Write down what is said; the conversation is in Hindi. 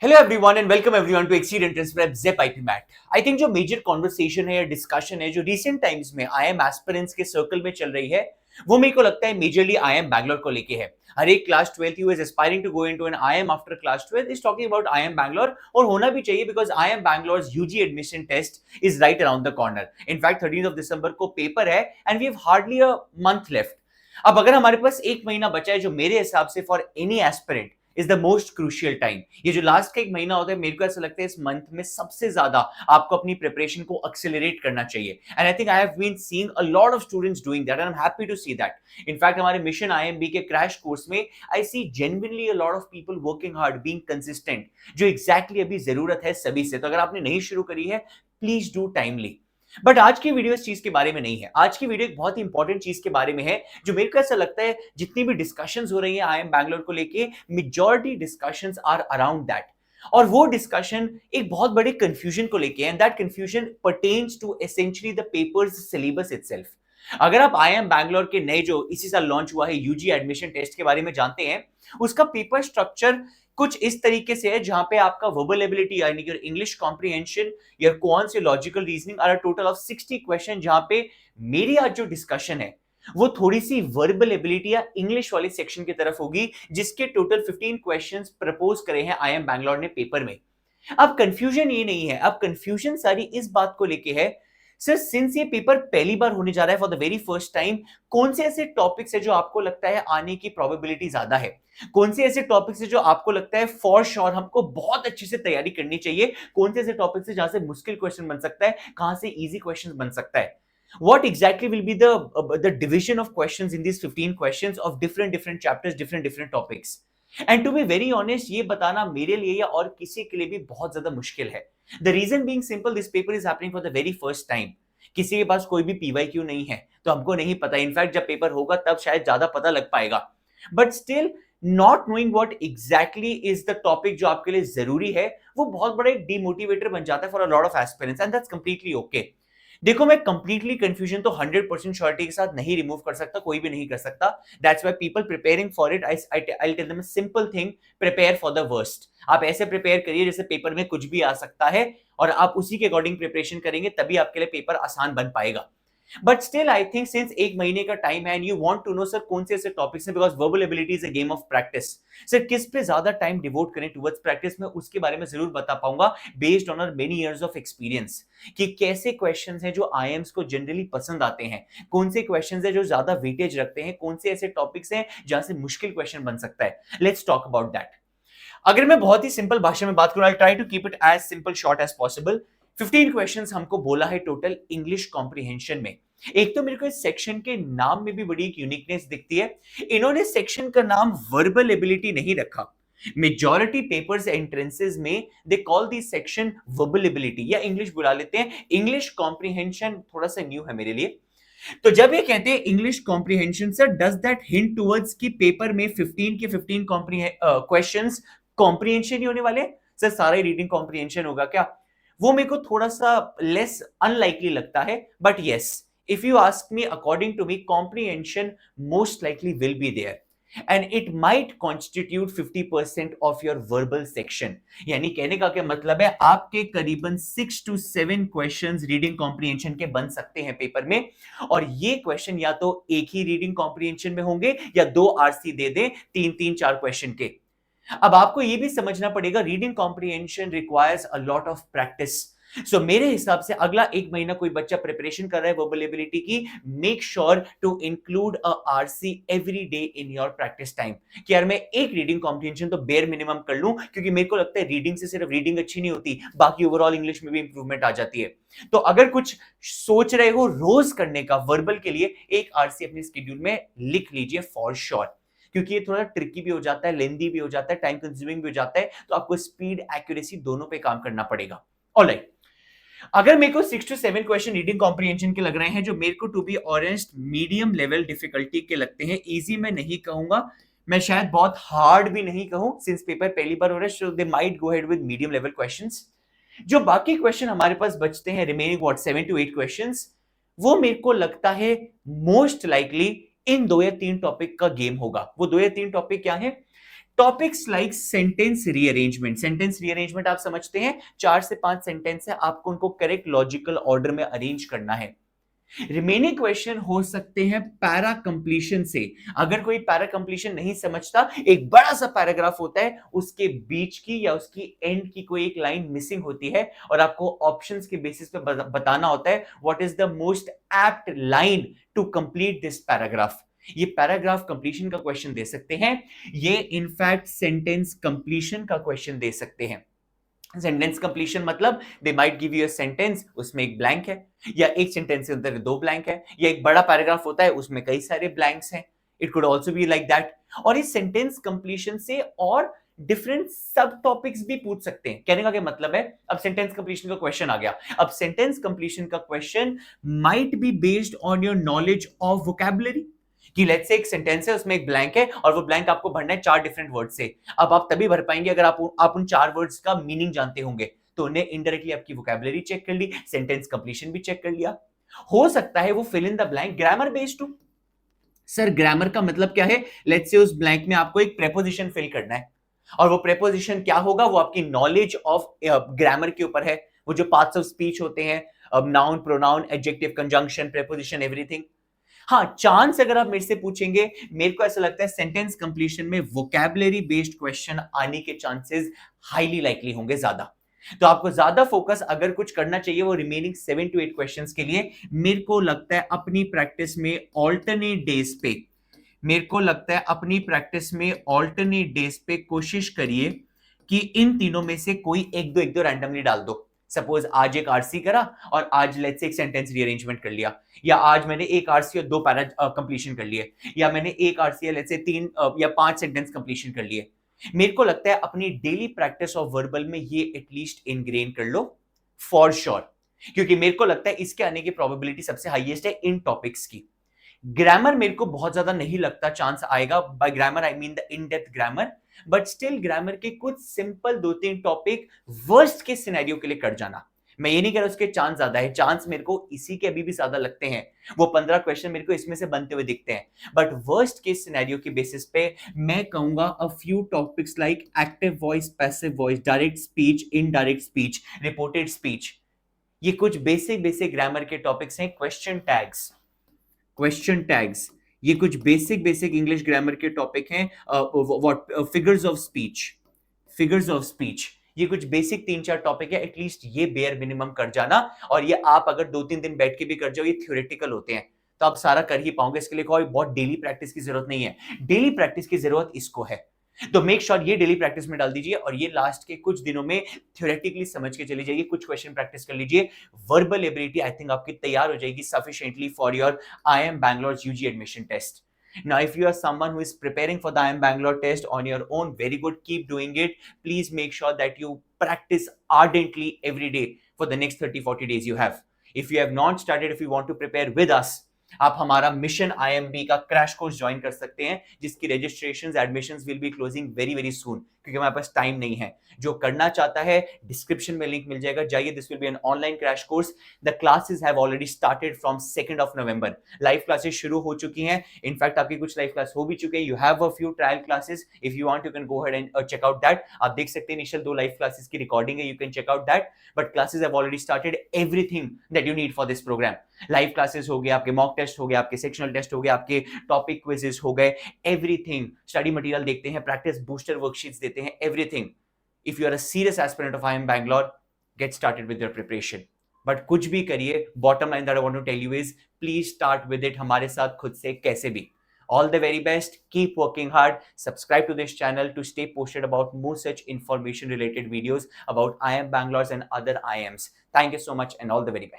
Hello everyone and welcome everyone to exceed entrance prep ज़ेप आईपी मैट। आई थिंक जो मेजर कॉन्वर्सेशन है या डिस्कशन है जो रिसेंट टाइम्स में आईएम एस्पिरेंट्स के सर्कल में चल रही है, वो मेरे को लगता है मेजरली आईएम बैंगलोर को लेके है। हर एक class 12th who is aspiring to go into an IIM after class 12 is talking about IIM Bangalore, और होना भी चाहिए because IIM Bangalore's UG admission test is right around the corner. In fact 13th of December को पेपर है and we have hardly a month left. अब अगर हमारे पास एक महीना बचा है, जो मेरे हिसाब से for any aspirant is the most crucial time. ये जो लास्ट का एक महीना होता है, मेरे को ऐसा लगता है इस मंथ में सबसे ज्यादा आपको अपनी प्रिपरेशन को एक्सेलरेट करना चाहिए। And I think I have been seeing a lot of students doing that and I am happy to see that. In fact हमारे मिशन आईएमबी के क्रैश कोर्स में I see genuinely a lot of people working hard, being consistent, जो एग्जैक्टली अभी जरूरत है सभी से। तो अगर आपने नहीं शुरू करी है, प्लीज डू टाइमली। बट आज की वीडियो इस चीज के बारे में नहीं है। आज की वीडियो एक बहुत ही इंपॉर्टेंट चीज के बारे में है, जो मेरे को ऐसा लगता है जितनी भी डिस्कशंस हो रही है आईएम बैंगलोर को लेके, majority discussions are around that. और वो डिस्कशन एक बहुत बड़े कंफ्यूजन को लेके है, and that confusion pertains to essentially the papers syllabus itself. अगर आप आईएम बैंगलोर के नए जो इसी साल लॉन्च हुआ है यूजी एडमिशन टेस्ट के बारे में जानते हैं, उसका पेपर स्ट्रक्चर कुछ इस तरीके से है, जहां पे आपका वर्बल एबिलिटी यानी कि English comprehension, your quants, your logical reasoning are a total of 60 question. जहां पे मेरी आज जो डिस्कशन है वो थोड़ी सी वर्बल एबिलिटी या इंग्लिश वाली सेक्शन की तरफ होगी, जिसके टोटल 15 क्वेश्चंस प्रपोज करे हैं आईएम बैंगलोर ने पेपर में। अब कंफ्यूजन ये नहीं है, अब कंफ्यूजन सारी इस बात को लेके है, सर सिंस ये पेपर पहली बार होने जा रहा है for the very first time, कौन से ऐसे टॉपिक्स है जो आपको लगता है आने की प्रोबेबिलिटी ज्यादा है? कौन से ऐसे टॉपिक्स है जो आपको लगता है फॉर श्योर हमको बहुत अच्छे से तैयारी करनी चाहिए? कौन से ऐसे टॉपिक्स है जहां से मुश्किल क्वेश्चन बन सकता है, कहां से इजी क्वेश्चन बन सकता है? What exactly will be the division of questions in these 15 questions of different chapters, different topics? And to be very honest, ये बताना मेरे लिए या और किसी के लिए भी बहुत ज्यादा मुश्किल है। The reason being simple, this paper is happening for the very first time. किसी के पास कोई भी PYQ नहीं है, तो हमको नहीं पता। इनफैक्ट जब पेपर होगा तब शायद ज्यादा पता लग पाएगा। But still, not knowing what exactly is the topic जो आपके लिए जरूरी है, वो बहुत बड़ा एक डिमोटिवेटर बन जाता है for a lot of aspirants, and that's completely okay. देखो, मैं कंप्लीटली कंफ्यूजन तो 100% श्योरिटी के साथ नहीं रिमूव कर सकता, कोई भी नहीं कर सकता। That's why people preparing for it, I tell them a simple thing, prepare for the worst. आप ऐसे प्रिपेयर करिए जैसे पेपर में कुछ भी आ सकता है, और आप उसी के अकॉर्डिंग प्रिपरेशन करेंगे तभी आपके लिए पेपर आसान बन पाएगा। But still I think since एक महीने का टाइम है and you want to know sir कौन से ऐसे टॉपिक्स हैं, because verbal ability is a game of practice. Sir किस पे ज्यादा टाइम डिवोट करें टुवर्ड्स प्रैक्टिस में, उसके बारे में जरूर बता पाऊंगा based on our many years of experience, कि कैसे क्वेश्चंस हैं जो आईएम्स को जनरली पसंद आते हैं, कौन से क्वेश्चंस हैं जो ज्यादा वेटेज रखते हैं, कौन से ऐसे टॉपिक्स हैं जहां से मुश्किल क्वेश्चन बन सकता है। Let's talk about that. अगर मैं बहुत ही सिंपल भाषा में बात करूं, I try to keep it as simple short as possible. 15 questions हमको बोला है टोटल इंग्लिश कॉम्प्रिहेंशन में। एक तो मेरे को इस सेक्शन के नाम में भी बड़ी एक यूनिकनेस दिखती है, इन्होंने सेक्शन का नाम वर्बल एबिलिटी नहीं रखा। मेजॉरिटी पेपर्स एंट्रेंसेस में they call this section verbal ability, या इंग्लिश बुला लेते हैं। इंग्लिश कॉम्प्रिहेंशन थोड़ा सा न्यू है मेरे लिए। तो जब ये कहते हैं English comprehension, sir does that hint towards कि पेपर में 15 के 15 क्वेश्चंस कॉम्प्रिहेंशन ही होने वाले? सर सारा ही रीडिंग कॉम्प्रिहेंशन होगा क्या? वो मेरे को थोड़ा सा लेस अनलाइकली लगता है। But yes, if you ask me, according to me, comprehension most likely will be there and it might constitute 50% of your verbal section। यानी कहने का क्या मतलब है, आपके करीबन 6 to 7 क्वेश्चंस रीडिंग कॉम्प्रिहेंशन के बन सकते हैं पेपर में, और ये क्वेश्चन या तो एक ही रीडिंग कॉम्प्रिहेंशन में होंगे या 2 आरसी दे दें 3-3-4 क्वेश्चन के। अब आपको ये भी समझना पड़ेगा, reading comprehension requires a lot of practice. So मेरे हिसाब से अगला एक महीना कोई बच्चा प्रिपरेशन कर रहा है वर्बल एबिलिटी की, make sure to include a RC every day in your practice time. कि यार मैं एक रीडिंग कॉम्प्रिहेंशन तो बेयर मिनिमम कर लूं, क्योंकि मेरे को लगता है रीडिंग से सिर्फ रीडिंग अच्छी नहीं होती, बाकी ओवरऑल इंग्लिश में भी इंप्रूवमेंट आ जाती है। तो अगर कुछ सोच रहे हो रोज करने का वर्बल के लिए, एक आरसी अपने स्केड्यूल में लिख लीजिए फॉर श्योर, क्योंकि ये थोड़ा ट्रिकी भी हो जाता है, लेंदी भी हो जाता है, टाइम कंज्यूमिंग भी हो जाता है, तो आपको स्पीड एक्यूरेसी दोनों पे काम करना पड़ेगा। ऑलराइट, अगर मेरे को 6 to 7 क्वेश्चन रीडिंग कॉम्प्रिहेंशन के लग रहे हैं, जो मेरे को to be honest medium level difficulty के लगते हैं, इजी मैं नहीं कहूंगा, मैं शायद बहुत हार्ड भी नहीं कहूं, सिंस पेपर पहली बार हो रहा है, so they might go ahead with medium level questions. जो बाकी क्वेश्चन हमारे पास बचते हैं, रिमेनिंग व्हाट 7 to 8 क्वेश्चंस, वो मेरे को लगता है मोस्ट लाइकली इन 2 या 3 टॉपिक का गेम होगा। वो 2 या 3 टॉपिक क्या है? Topics like sentence rearrangement. Sentence rearrangement आप समझते हैं, 4 से 5 सेंटेंस है, आपको उनको करेक्ट लॉजिकल ऑर्डर में अरेंज करना है। रिमेनिंग क्वेश्चन हो सकते हैं पैरा कंप्लीशन से। अगर कोई पैरा कंप्लीशन नहीं समझता, एक बड़ा सा पैराग्राफ होता है, उसके बीच की या उसकी एंड की कोई एक लाइन मिसिंग होती है और आपको ऑप्शंस के बेसिस पे बताना होता है what is the most apt line to complete this paragraph. ये पैराग्राफ कंप्लीशन का क्वेश्चन दे सकते हैं, ये इनफैक्ट सेंटेंस कंप्लीशन का क्वेश्चन दे सकते हैं। सेंटेंस कंप्लीशन मतलब they might give you a sentence, उसमें एक ब्लैंक है, या एक सेंटेंस के अंदर दो ब्लैंक है, या एक बड़ा पैराग्राफ होता है उसमें कई सारे ब्लैंक्स हैं। It could also be like that. और इस सेंटेंस कंप्लीशन से और डिफरेंट सब टॉपिक्स भी पूछ सकते हैं। कहने का क्या मतलब है, अब सेंटेंस कंप्लीशन का क्वेश्चन आ गया, अब सेंटेंस कंप्लीशन का question might be based on your knowledge of vocabulary. कि लेट्स से एक सेंटेंस है, उसमें एक ब्लैंक है और वो ब्लैंक आपको भरना है 4 डिफरेंट वर्ड से। अब आप तभी भर पाएंगे अगर आप उन 4 वर्ड्स का मीनिंग जानते होंगे। तो उन्हें इनडायरेक्टली आपकी वोकैबुलरी चेक कर ली, सेंटेंस कंप्लीशन भी चेक कर लिया। हो सकता है वो fill in the blank grammar based हो। सर ग्रामर का मतलब क्या है, लेट्स से उस ब्लैंक में आपको एक प्रेपोजिशन फिल करना है, और वो प्रेपोजिशन क्या होगा, वो आपकी नॉलेज ऑफ ग्रामर के ऊपर है। वो जो पार्ट्स ऑफ स्पीच होते हैं, noun, pronoun, adjective, conjunction, preposition, everything. हाँ, चांस अगर आप मेरे से पूछेंगे, मेरे को ऐसा लगता है सेंटेंस कंप्लीशन में वोकैबुलरी बेस्ड क्वेश्चन आने के चांसेस हाईली लाइकली होंगे ज्यादा। तो आपको ज्यादा फोकस अगर कुछ करना चाहिए वो रिमेनिंग 7 to 8 क्वेश्चंस के लिए, मेरे को लगता है अपनी प्रैक्टिस में ऑल्टरनेट डेज पे, मेरे को लगता है अपनी प्रैक्टिस में ऑल्टरनेट डेज पे कोशिश करिए कि इन तीनों में से कोई एक दो रैंडमली डाल दो। सपोज आज एक आरसी करा और आज लेट्स से एक सेंटेंस रीअरेंजमेंट कर लिया, या आज मैंने एक आरसी और 2 पैरा कंप्लीशन कर लिए, या मैंने एक आरसी या लेट्स से 3 या 5 सेंटेंस कंप्लीशन कर लिए। मेरे को लगता है अपनी डेली प्रैक्टिस ऑफ वर्बल में ये एटलीस्ट इनग्रेन कर लो फॉर श्योर, क्योंकि मेरे को लगता है इसके आने की प्रोबेबिलिटी सबसे हाईएस्ट है इन टॉपिक्स की। ग्रामर मेरे को बहुत ज्यादा नहीं लगता चांस आएगा, by grammar I mean the in depth grammar, but still grammar के कुछ सिंपल 2-3 टॉपिक वर्स्ट के सिनेरियो के लिए कर जाना। मैं ये नहीं कह रहा उसके चांस ज्यादा है, चांस मेरे को इसी के अभी भी ज्यादा लगते हैं, वो 15 क्वेश्चन मेरे को इसमें से बनते हुए दिखते हैं। बट वर्स्ट के सिनेरियो की बेसिस पे मैं कहूंगा a few topics like active voice, passive voice, direct speech, indirect speech, reported speech, ये कुछ बेसिक बेसिक ग्रामर के टॉपिक्स हैं। क्वेश्चन टैग्स, ये कुछ बेसिक बेसिक इंग्लिश ग्रामर के टॉपिक हैं। व्हाट फिगर्स ऑफ स्पीच, ये कुछ बेसिक 3-4 टॉपिक है, एटलीस्ट ये बेयर मिनिमम कर जाना। और ये आप अगर 2-3 दिन बैठ के भी कर जाओ, ये थ्योरेटिकल होते हैं, तो आप सारा कर ही पाओगे। इसके लिए कोई बहुत डेली प्रैक्टिस की जरूरत नहीं है, डेली प्रैक्टिस की जरूरत इसको है। तो मेक श्योर ये डेली प्रैक्टिस में डाल दीजिए, और ये लास्ट के कुछ दिनों में थ्योरेटिकली समझ के चली जाइए, कुछ क्वेश्चन प्रैक्टिस कर लीजिए। वर्बल एबिलिटी आई थिंक आपकी तैयार हो जाएगी sufficiently for your IIM Bangalore's UG admission test. Now, if you are someone who is preparing for the IIM Bangalore test on your own, very good, keep doing it. Please make sure that you practice ardently every day for the next 30-40 days you have. If you have not started, if you want to prepare with us, आप हमारा मिशन IMB का क्रैश कोर्स ज्वाइन कर सकते हैं, जिसकी registrations, admissions will be closing very very soon, क्योंकि हमारे पास टाइम नहीं है। जो करना चाहता है डिस्क्रिप्शन में लिंक मिल जाएगा, जाइए। This will be an online crash course. The classes have already started from 2nd of November। Live classes शुरू हो चुकी हैं, इनफैक्ट आपकी कुछ लाइव क्लास हो भी चुके हैं। You have a few trial classes, if you want you can go ahead and check out that. आप देख सकते हैं इनिशियल 2 लाइव क्लासेस की रिकॉर्डिंग है, you can check out that. But classes have already started, everything that you need for this program. Live classes हो गए, आपके मॉक टेस्ट हो गए, आपके सेक्शनल टेस्ट हो गए, आपके टॉपिक क्विजेस हो गए, एवरीथिंग। स्टडी मटेरियल देखते हैं, प्रैक्टिस बूस्टर वर्कशीट्स देते हैं, everything. If you are a serious aspirant of IIM Bangalore, get started with your preparation. But कुछ भी करिए, bottom line that I want to tell you is please start with it हमारे साथ खुद से कैसे भी। All the very best. Keep working hard. Subscribe to this channel to stay posted about more such information related videos about IIM Bangalore's and other IIMs. Thank you so much and all the very best.